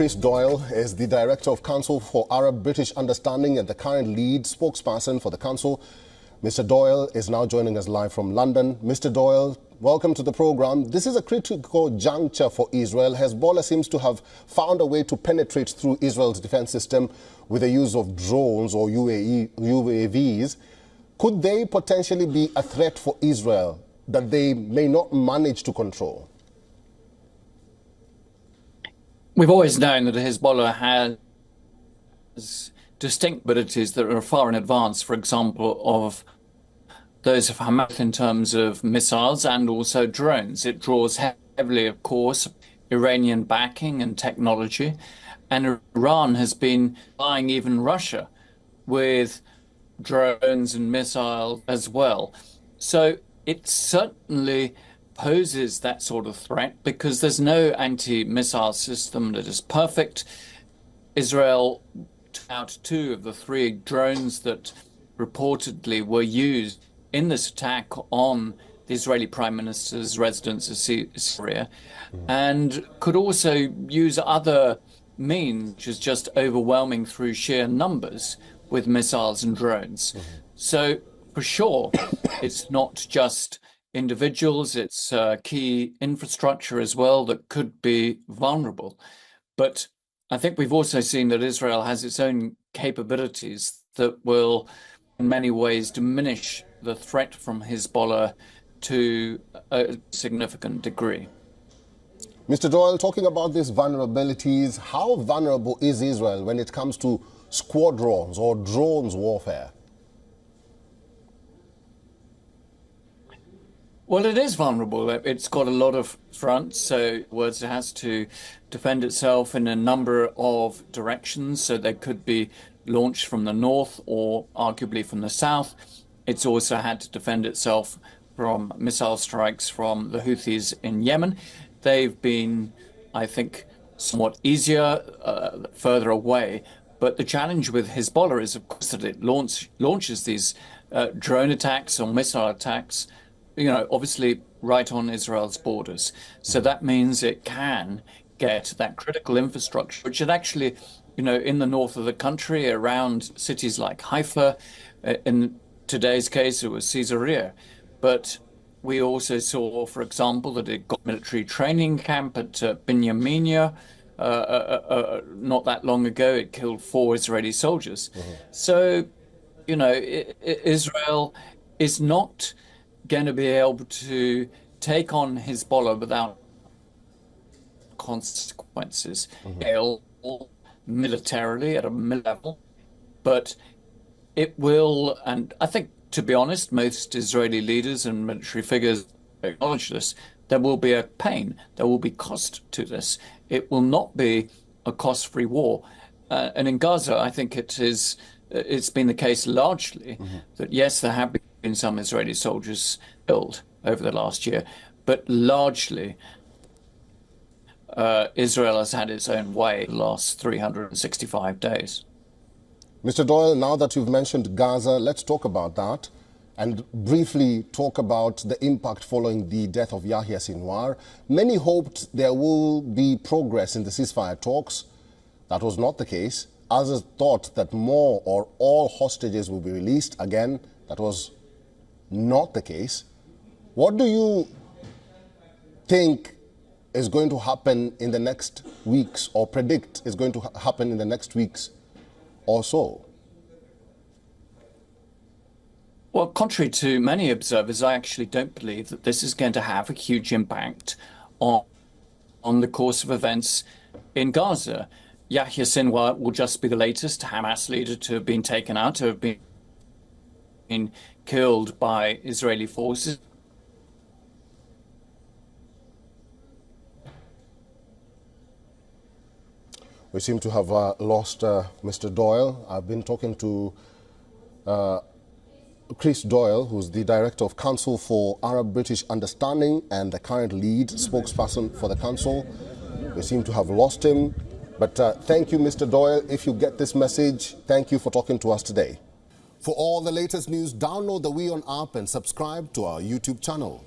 Chris Doyle is the Director of Council for Arab-British Understanding and the current lead spokesperson for the Council. Mr. Doyle is now joining us live from London. Mr. Doyle, welcome to the program. This is a critical juncture for Israel. Hezbollah seems to have found a way to penetrate through Israel's defense system with the use of drones or UAVs. Could they potentially be a threat for Israel that they may not manage to control? We've always known that Hezbollah has distinct abilities that are far in advance, for example, of those of Hamas in terms of missiles and also drones. It draws heavily, of course, Iranian backing and technology, and Iran has been buying even Russia with drones and missiles as well. So it certainly poses that sort of threat because there's no anti-missile system that is perfect. Israel took out 2 of the 3 drones that reportedly were used in this attack on the Israeli Prime Minister's residence in Syria, and could also use other means, which is just overwhelming through sheer numbers with missiles and drones. So for sure, it's not just individuals, it's key infrastructure as well that could be vulnerable. But I think we've also seen that Israel has its own capabilities that will in many ways diminish the threat from Hezbollah to a significant degree. Mr. Doyle, talking about these vulnerabilities, how vulnerable is Israel when it comes to squadrons or drones warfare? Well, it is vulnerable. It's got a lot of fronts, so it has to defend itself in a number of directions. So they could be launched from the north or arguably from the south. It's also had to defend itself from missile strikes from the Houthis in Yemen. They've been, I think, somewhat easier further away. But the challenge with Hezbollah is, of course, that it launches these drone attacks or missile attacks, obviously right on Israel's borders. So that means it can get that critical infrastructure, which it actually, in the north of the country, around cities like Haifa. In today's case, it was Caesarea. But we also saw, for example, that it got military training camp at Binyamina. Not that long ago, it killed 4 Israeli soldiers. So, Israel is not going to be able to take on Hezbollah without consequences, militarily at a level, but it will, and I think, to be honest, most Israeli leaders and military figures acknowledge this, there will be a pain, there will be cost to this. It will not be a cost-free war. And in Gaza, I think it's been the case largely that, yes, there have been some Israeli soldiers killed over the last year, but largely Israel has had its own way the last 365 days. Mr. Doyle, now that you've mentioned Gaza, let's talk about that and briefly talk about the impact following the death of Yahya Sinwar. Many hoped there will be progress in the ceasefire talks. That was not the case. Others thought that more or all hostages will be released. Again, that was not the case. What do you think is going to happen in the next weeks, or predict is going to happen in the next weeks or so? Well, contrary to many observers, I actually don't believe that this is going to have a huge impact on the course of events in Gaza. Yahya Sinwar will just be the latest Hamas leader to have been taken out, to have been killed by Israeli forces. We seem to have lost Mr. Doyle. I've been talking to Chris Doyle, who's the Director of Council for Arab-British Understanding and the current lead spokesperson for the Council. We seem to have lost him. But thank you, Mr. Doyle. If you get this message, thank you for talking to us today. For all the latest news, download the WION app and subscribe to our YouTube channel.